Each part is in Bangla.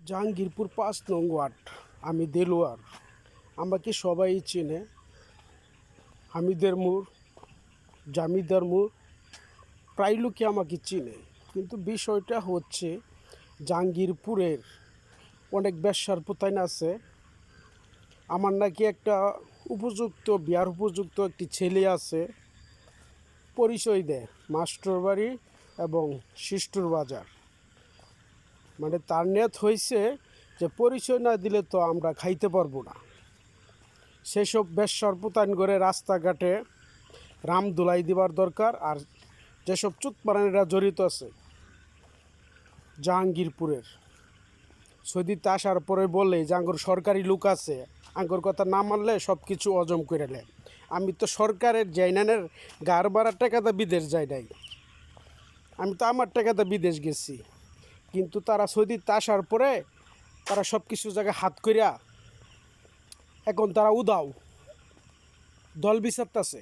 জাহাঙ্গীরপুর ৫ নং ওয়ার্ড। আমি দেলোয়ার, আমাকে সবাই চেনে। হামিদের মোড়, জামিদার মোড়, প্রায় লোকে আমাকে চিনে। কিন্তু বিষয়টা হচ্ছে জাহাঙ্গীরপুরের অনেক বেশ্যার পোতাইন আছে। আমার নাকি একটা উপযুক্ত বিয়ার উপযুক্ত একটি ছেলে আছে, পরিচয় দেয় মাস্টার বাড়ি এবং শিষ্টুর বাজার। মানে তার নেত হয়েছে যে পরিচয় না দিলে তো আমরা খাইতে পারবো না। সেসব বেশ্যার পোতাইন করে রাস্তাঘাটে রাম ধুলাই দেওয়ার দরকার। আর যেসব চুতপারানিরা জড়িত আছে জাহাঙ্গীরপুরের, সৌদিতে আসার পরে বলে যে আঙ্গর সরকারি লোক আছে, আঙ্গর কথা না মানলে সব কিছু হজম করে নেয়। আমি তো সরকারের জাইনানের গাড় ভাড়ার টাকাতে বিদেশ যাই নাই, আমি তো আমার টাকাতে বিদেশ গেছি। কিন্তু তারা সৌদিতে আসার পরে তারা সব কিছু জায়গায় হাত করিয়া এখন তারা উদাও দল বিচারতেছে।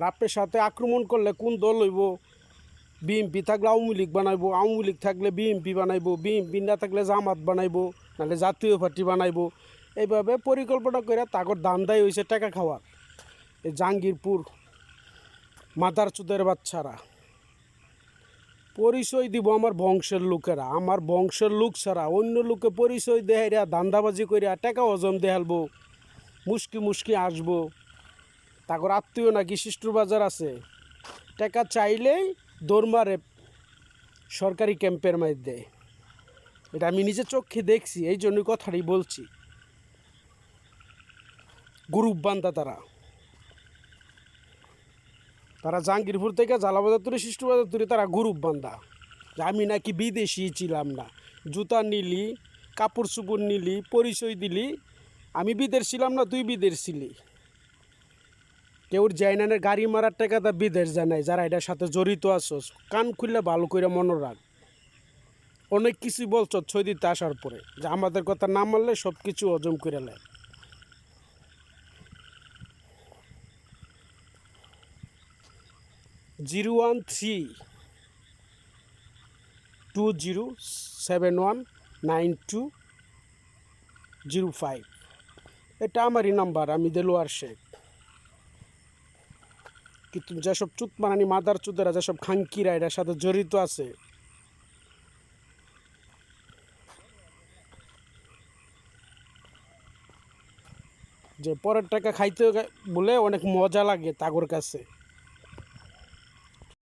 আপনার সাথে আক্রমণ করলে কোন দল হইব? বিএমপি থাকলে আওয়ামী লীগ বানাইবো, আওয়ামী লীগ থাকলে বিএমপি বানাইবো, বিএমপি না থাকলে জামাত বানাইবো, নাহলে জাতীয় পার্টি বানাইবো। এইভাবে পরিকল্পনা করে তাগর দান্দাই হয়েছে টাকা খাওয়ার। এই জাহাঙ্গীরপুর মাদার চুদের বাচ্চারা পরিচয় দিব আমার বংশের লোকেরা, আমার বংশের লোক ছাড়া অন্য লোকে পরিচয় দেয়া দান্দাবাজি করিয়া টাকা হজম দেহালবো, মুশকি মুশকি আসবো। তাগর আত্মীয় নাকি শিষ্টুর বাজার আছে, টাকা চাইলেই দৌড় মারে সরকারি ক্যাম্পের মধ্যে। এটা আমি নিজে চোখে দেখছি, এই জন্য কথাটি বলছি। গ্রুপ বান্ধা তারা জাহাঙ্গীরপুর থেকে জালাবাজার তুলে শিষ্টুবাজার তুলে তারা গ্রুপ বান্ধা যে আমি নাকি বিদেশি ছিলাম না। জুতা নিলি, কাপড় চুপড় নিলি, পরিচয় দিলি, আমি বিদেশ ছিলাম না, তুই বিদেশ ছিলি। কেউ জাইনানের গাড়ি মারার টাকা তা বিদেশ জানাই। যারা এটার সাথে জড়িত আছোস, কান খুললে ভালো করে মনে রাখ। অনেক কিছুই বলছ সৌদিতে আসার পরে যে আমাদের কথা না মানলে সব কিছু হজম করে নেয়। 013-2071-9205, এটা আমারই নাম্বার। আমি দেলোয়ার শেখ। কিন্তু যেসব চুতমারানি মাদার চুদেরা, যেসব খাঙ্কিরা এটার সাথে জড়িত আছে, যে পরের টাকা খাইতে বলে অনেক মজা লাগে তাগর কাছে।